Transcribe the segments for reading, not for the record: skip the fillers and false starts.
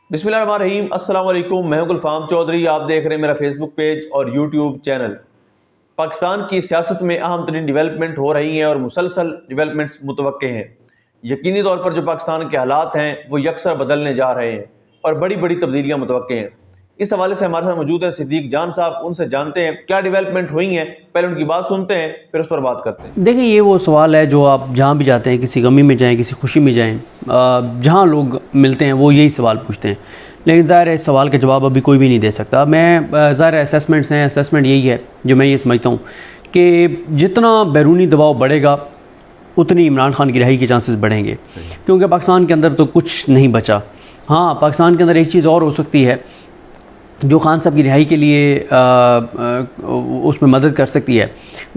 बिस्मिल्लाहिर्रहमानिर्रहीम, अस्सलाम वालेकुम। मैं हूं गुलफाम चौधरी। आप देख रहे हैं मेरा फेसबुक पेज और यूट्यूब चैनल। पाकिस्तान की सियासत में अहम तरीन डेवलपमेंट हो रही हैं और मुसलसल डेवलपमेंट्स मुतवक्के हैं। यकीनी तौर पर जो पाकिस्तान के हालात हैं वो यकसर बदलने जा रहे हैं और बड़ी बड़ी तब्दीलियाँ मुतवक्के हैं। इस हवाले से हमारे साथ मौजूद है सिद्दीक जान साहब। उनसे जानते हैं क्या डेवलपमेंट हुई हैं, पहले उनकी बात सुनते हैं फिर उस पर बात करते हैं। देखिए, ये वो सवाल है जो आप जहाँ भी जाते हैं, किसी गमी में जाएं, किसी खुशी में जाएं, जहाँ लोग मिलते हैं वो यही सवाल पूछते हैं। लेकिन ज़ाहिर है इस सवाल का जवाब अभी कोई भी नहीं दे सकता। मैं ज़ाहिर है असेसमेंट्स हैं, असेसमेंट यही है जो मैं ये समझता हूँ कि जितना बैरूनी दबाव बढ़ेगा उतनी इमरान खान की रिहाई के चांसेस बढ़ेंगे, क्योंकि पाकिस्तान के अंदर तो कुछ नहीं बचा। हाँ, पाकिस्तान के अंदर एक चीज़ और हो सकती है जो खान साहब की रिहाई के लिए उसमें मदद कर सकती है,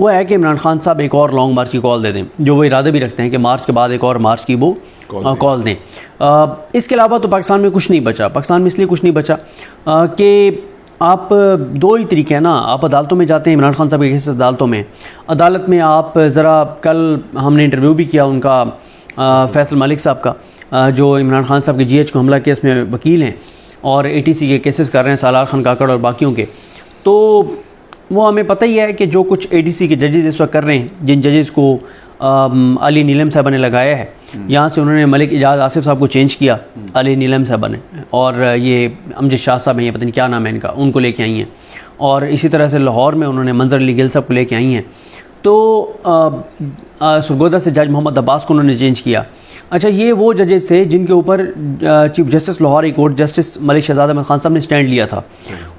वो है कि इमरान खान साहब एक और लॉन्ग मार्च की कॉल दे दें, जो वो इरादे भी रखते हैं कि मार्च के बाद एक और मार्च की वो कॉल दें। इसके अलावा तो पाकिस्तान में कुछ नहीं बचा। पाकिस्तान में इसलिए कुछ नहीं बचा कि आप दो ही तरीके हैं ना। आप अदालतों में जाते हैं, इमरान खान साहब के केस अदालतों में, अदालत में आप ज़रा, कल हमने इंटरव्यू भी किया उनका, फैसल मलिक साहब का, जो इमरान खान साहब के GH को हमला केस में वकील हैं और ATC के केसेस कर रहे हैं, सालार खान काकड़ और बाकियों के। तो वो हमें पता ही है कि जो कुछ ATC के जजेस इस वक्त कर रहे हैं, जिन जजेस को अली नीलम साहबा ने लगाया है, यहाँ से उन्होंने मलिक इजाज़ आसिफ साहब को चेंज किया, अली नीलम साहबा ने, और ये अमजद शाह साहब हैं, ये पता नहीं क्या नाम है इनका, उनको लेके आई हैं। और इसी तरह से लाहौर में उन्होंने मंजर अली गिल साहब को लेके आई हैं। तो सरगोदा से जज मोहम्मद अब्बास को उन्होंने चेंज किया। अच्छा, ये वो जजेस थे जिनके ऊपर chief justice Lahore high court justice Malik Shahzad Ahmad Khan साहब ने स्टैंड लिया था,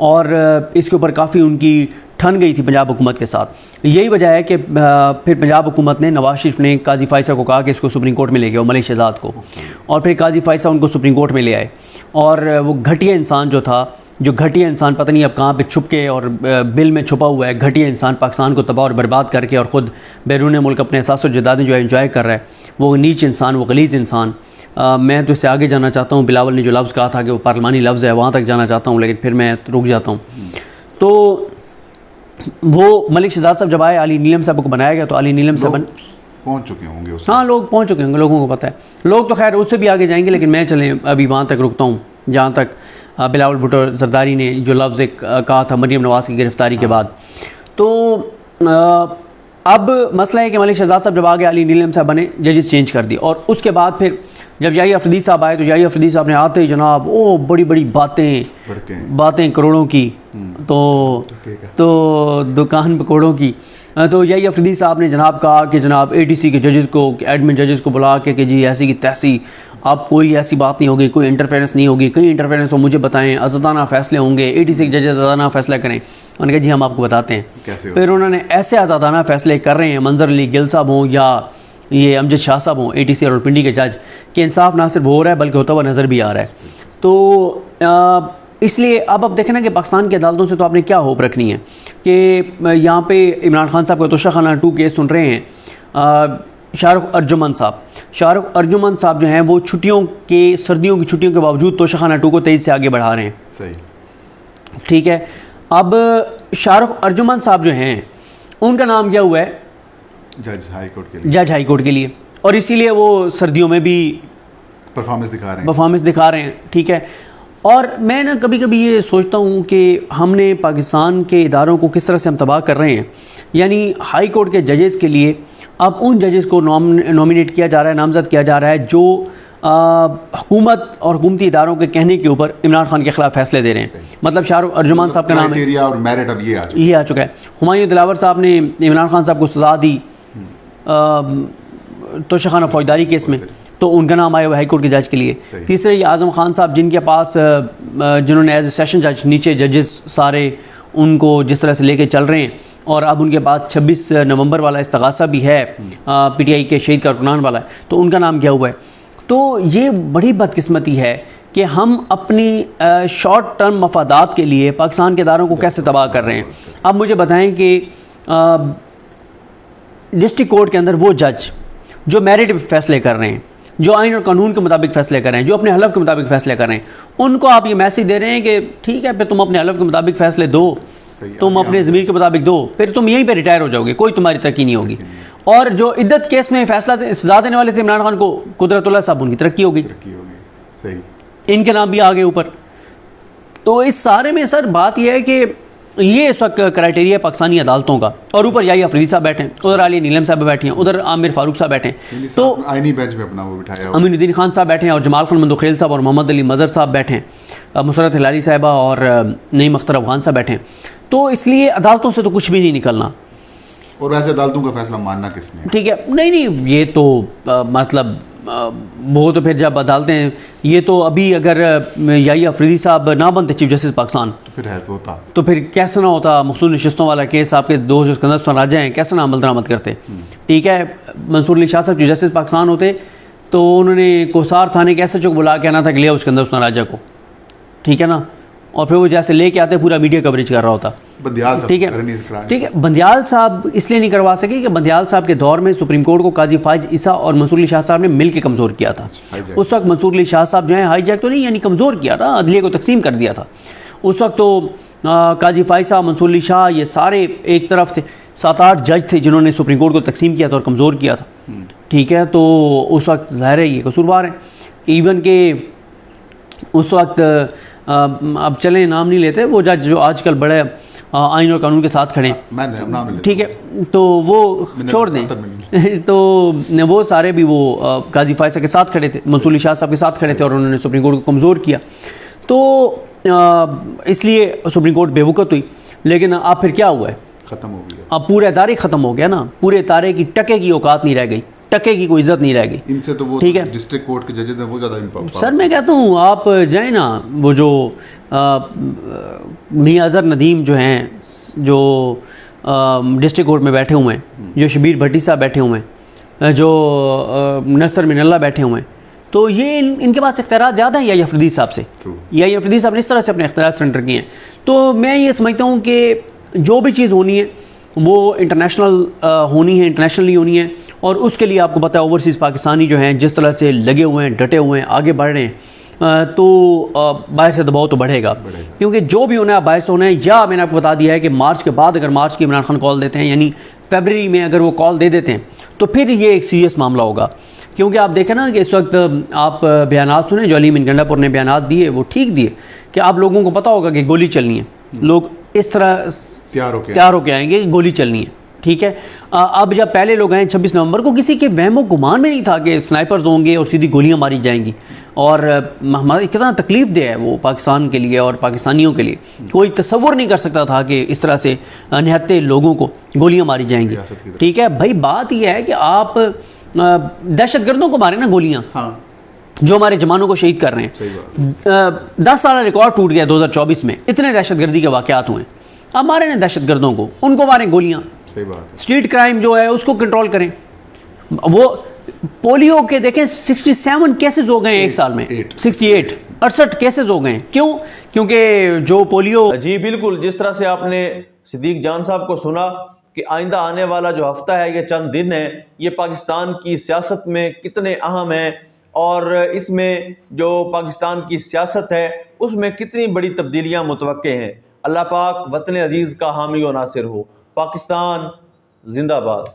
और इसके ऊपर काफ़ी उनकी ठन गई थी पंजाब हुकूमत के साथ। यही वजह है कि फिर पंजाब हुकूमत ने, नवाज शरीफ ने काजी फायसा को कहा कि इसको सुप्रीम कोर्ट में ले गया, मलिक शहजाद को, और फिर काजी फायसा उनको सुप्रीम कोर्ट में ले आए। और वो घटिया इंसान जो घटिया इंसान पता नहीं अब कहाँ पे छुप के और बिल में छुपा हुआ है, घटिया इंसान पाकिस्तान को तबाह और बर्बाद करके और ख़ुद बैरून मुल्क अपने एहसास और जदादें जो है एंजॉय कर रहा है, वो नीच इंसान, वो गलीज़ इंसान। मैं तो इससे आगे जाना चाहता हूँ। बिलावल ने जो लफ्ज़ कहा था कि वो पार्लिमानी लफ्ज़ है, वहाँ तक जाना चाहता हूँ, लेकिन फिर मैं रुक जाता हूँ। तो वो मलिक शहजाद साहब जब आए, अली नीलम साहब को बनाया गया, तो अली नीलम साहब पहुँच चुके होंगे उस। हाँ, लोग पहुँच चुके होंगे, लोगों को पता है। लोग तो खैर उससे भी आगे जाएंगे, लेकिन मैं चलें अभी वहाँ तक रुकता हूँ जहाँ तक बिलावल भुट्टो जरदारी ने जो लफ्ज़ एक कहा था मरीम नवाज़ की गिरफ़्तारी के बाद। तो अब मसला है कि मलिक शहजाद साहब जब आ गए, अली नीलम साहब ने जजेस चेंज कर दी, और उसके बाद फिर जब याही अफरीदी साहब आए, तो याही अफरीदी साहब ने आते ही जनाब ओ बड़ी बड़ी बातें करोड़ों की, तो दुकान पकौड़ों की। तो यही अफरीदी साहब ने जनाब कहा कि जनाब ATC के जजेस को, एडमिन जजेस को बुला के जी ऐसी की तैसी, अब कोई ऐसी बात नहीं होगी, कोई इंटरफेरेंस नहीं होगी, कहीं इंटरफेरेंस हो मुझे बताएं, आज़ादाना फ़ैसले होंगे, ATC के जजेस आज़ादाना फ़ैसला करें। उन्होंने कहा जी हम आपको बताते हैं। फिर उन्होंने ऐसे आज़ादाना फ़ैसले कर रहे हैं, मंजर अली गिल साहब हों या ये अमजद शाह साहब हों, ATC और पिंडी के जज, कि इंसाफ ना सिर्फ हो रहा है बल्कि होता हुआ नज़र भी आ रहा है। तो इसलिए अब देखें ना कि पाकिस्तान की अदालतों से तो आपने क्या होप रखनी है कि यहाँ पे इमरान खान साहब का तोशाखाना 2 केस सुन रहे हैं। शाहरुख अर्जुमन साहब जो हैं वो सर्दियों की छुट्टियों के बावजूद तोशाखाना 2 को तेज़ी से आगे बढ़ा रहे हैं। सही, ठीक है। अब शाहरुख अर्जुमन साहब जो हैं उनका नाम क्या हुआ है? जज हाई कोर्ट के लिए, और इसीलिए वो सर्दियों में भी परफॉर्मेंस दिखा रहे हैं। ठीक है। और मैं ना कभी कभी ये सोचता हूँ कि हमने पाकिस्तान के इदारों को किस तरह से हम तबाह कर रहे हैं। यानी हाई कोर्ट के जजेस के लिए अब उन जजेस को नॉमिनेट किया जा रहा है, नामज़द किया जा रहा है जो हुकूमत और हुकूमती इदारों के कहने के ऊपर इमरान खान के खिलाफ फैसले दे रहे हैं। मतलब शाहरुख अर्जुमान साहब का नाम है और मेरिट अब ये आ चुका है। हुमायूं दिलावर साहब ने इमरान खान साहब को सज़ा दी तोशाखाना फौजदारी केस में, तो उनका नाम आया हुआ हाई कोर्ट के जज के लिए। तीसरे ये आज़म खान साहब, जिनके पास जिन्होंने एज ए सेशन जज नीचे जजेस सारे उनको जिस तरह से लेके चल रहे हैं, और अब उनके पास 26 नवंबर वाला इस्तगासा भी है, PTI के शहीद कारकुनान वाला है, तो उनका नाम क्या हुआ है। तो ये बड़ी बदकिस्मती है कि हम अपनी शॉर्ट टर्म मफादात के लिए पाकिस्तान के इदारों को कैसे तबाह कर रहे हैं। अब मुझे बताएं कि डिस्ट्रिक्ट कोर्ट के अंदर वो जज जो मेरिट पे फैसले कर रहे हैं, जो आइन और कानून के मुताबिक फ़ैसले कर रहे हैं, जो अपने हलफ के मुताबिक फ़ैसले कर रहे हैं, उनको आप ये मैसेज दे रहे हैं कि ठीक है, फिर तुम अपने हलफ के मुताबिक फ़ैसले दो, तुम अपने ज़मीर के मुताबिक दो, फिर तुम यहीं पे रिटायर हो जाओगे, कोई तुम्हारी तरक्की नहीं होगी। और जो इद्दत केस में फैसला सजा देने वाले थे इमरान खान को, कुदरतुल्लाह साहब, उनकी तरक्की हो गई। सही। इनके नाम भी आ गए ऊपर। तो इस सारे में सर बात यह है कि ये इस वक्त क्राइटेरिया पाकिस्तानी अदालतों का, और ऊपर याही अफरीदी साहब बैठे हैं, उधर आलिया नीलम साहब बैठे हैं, उधर आमिर फारूक साहब बैठे हैं, तो आईनी बेंच पे अपना वो बिठाया हुआ अमीनुद्दीन खान साहब बैठे हैं, और जमाल खान मंदोखेल साहब और मोहम्मद अली मज़हर साहब बैठे हैं, मुसरत हिलाली साहिबा और नईम अख्तर अफगान साहब बैठे हैं। तो इसलिए अदालतों से तो कुछ भी नहीं निकलना। और वैसे अदालतों का फैसला मानना किसने? ठीक है, नहीं ये तो मतलब वो तो फिर जब अदालतें, ये तो अभी अगर याही अफरीदी साहब ना बनते चीफ जस्टिस पाकिस्तान तो फिर है होता, तो फिर कैसे ना होता मखसूस नशिस्तों वाला केस, आपके दो जो सिकंदर उस्मान राजा हैं कैसे ना अमल दरामद करते। ठीक है, मंसूर अली शाह साहब चीफ जस्टिस पाकिस्तान होते तो उन्होंने कोसार थाने के ऐसे चौक बुला के आना था कि ले आओ सिकंदर उस्मान राजा को, ठीक है ना, और फिर वो जैसे लेके आते पूरा मीडिया कवरेज कर रहा होता। बंदियाल ठीक है, ठीक है, बंदियाल साहब इसलिए नहीं करवा सके कि बंदियाल साहब के दौर में सुप्रीम कोर्ट को काजी फाइज ईसा और मंसूर अली शाह साहब ने मिल के कमज़ोर किया था। उस वक्त मंसूर अली शाह साहब जो है हाईजैक तो नहीं, यानी कमज़ोर किया था, अदलिया को तकसीम कर दिया था। उस वक्त तो काजी फाइज साहब, मंसूर अली शाह, ये सारे एक तरफ थे, 7-8 जज थे जिन्होंने सुप्रीम कोर्ट को तकसीम किया था और कमज़ोर किया था। ठीक है, तो उस वक्त ज़ाहिर है ये कसूरवार है। इवन के उस वक्त अब चलें नाम नहीं लेते, वो जज जो आजकल बड़े आइन और कानून के साथ खड़े हैं, ठीक है, तो वो छोड़ दें तो वो सारे भी वो काजी फायसा के साथ खड़े थे, मंसूर अली शाह साहब के साथ खड़े थे, और उन्होंने सुप्रीम कोर्ट को कमज़ोर किया। तो इसलिए सुप्रीम कोर्ट बेवकूफ़ हुई। लेकिन अब फिर क्या हुआ है, ख़त्म हो गया, अब पूरा इदारे ख़त्म हो गया ना, पूरे इदारे की टके की औकात नहीं रह गई, टके की कोई इज्जत नहीं रह गई इनसे। तो वो ठीक है, डिस्ट्रिक्ट कोर्ट के जजेस हैं वो ज़्यादा इम्पोर्टेंट। सर मैं कहता हूँ आप जाए ना, वो जो मियां अज़हर नदीम जो हैं, जो डिस्ट्रिक्ट कोर्ट में बैठे हुए हैं, जो शबीर भट्टी साहब बैठे हुए हैं, जो नसर मिनल्ला बैठे हुए हैं, तो ये इनके पास इख्तियार ज़्यादा है याही अफरीदी साहब से। याही अफरीदी साहब ने इस तरह से अपने इख्तियार सेंटर किए हैं। तो मैं ये समझता हूँ कि जो भी चीज़ होनी है वो इंटरनेशनल होनी है, इंटरनेशनली होनी है, और उसके लिए आपको पता है ओवरसीज़ पाकिस्तानी जो हैं जिस तरह से लगे हुए हैं, डटे हुए हैं, आगे बढ़ रहे हैं, तो बाहर से दबाव तो बढ़ेगा, क्योंकि जो भी होना है बाहर से होना है। या मैंने आपको बता दिया है कि मार्च के बाद अगर मार्च की इमरान खान कॉल देते हैं, यानी फरवरी में अगर वो कॉल दे देते हैं, तो फिर ये एक सीरियस मामला होगा। क्योंकि आप देखें ना कि इस वक्त आप बयानात सुने जो अलीम गंडापुर ने बयानात दिए, वो ठीक दिए कि आप लोगों को पता होगा कि गोली चलनी है, लोग इस तरह तैयार होके आएंगे कि गोली चलनी है। ठीक है, अब जब पहले लोग आए 26 नवंबर को, किसी के वहमो गुमान में नहीं था कि स्नाइपर्स होंगे और सीधी गोलियां मारी जाएंगी, और हमारी कितना तकलीफ दे है वो पाकिस्तान के लिए और पाकिस्तानियों के लिए। कोई तसव्वुर नहीं कर सकता था कि इस तरह से निहत्ते लोगों को गोलियां मारी जाएंगी। ठीक है भाई, बात यह है कि आप दहशतगर्दों को मारे ना गोलियां, हाँ, जो हमारे जवानों को शहीद कर रहे हैं। 10 साल रिकॉर्ड टूट गया 2024 में, इतने दहशतगर्दी के वाक़यात हुए। अब मारे ना दहशतगर्दों को, उनको मारें गोलियां। सही बात है। स्ट्रीट क्राइम जो है उसको कंट्रोल करें। वो पोलियो के देखें 67 केसेस हो गए एक साल में, 68 केसेस हो गए। क्यों? क्योंकि जो पोलियो, जी बिल्कुल, जिस तरह से आपने सिद्दीक जान साहब को सुना कि आइंदा आने वाला जो हफ्ता है, ये चंद दिन है, ये पाकिस्तान की सियासत में कितने अहम है, और इसमें जो पाकिस्तान की सियासत है उसमें कितनी बड़ी तब्दीलियां मुतवक्के हैं। अल्लाह पाक वतन अजीज़ का हामी और नासिर हो। पाकिस्तान जिंदाबाद।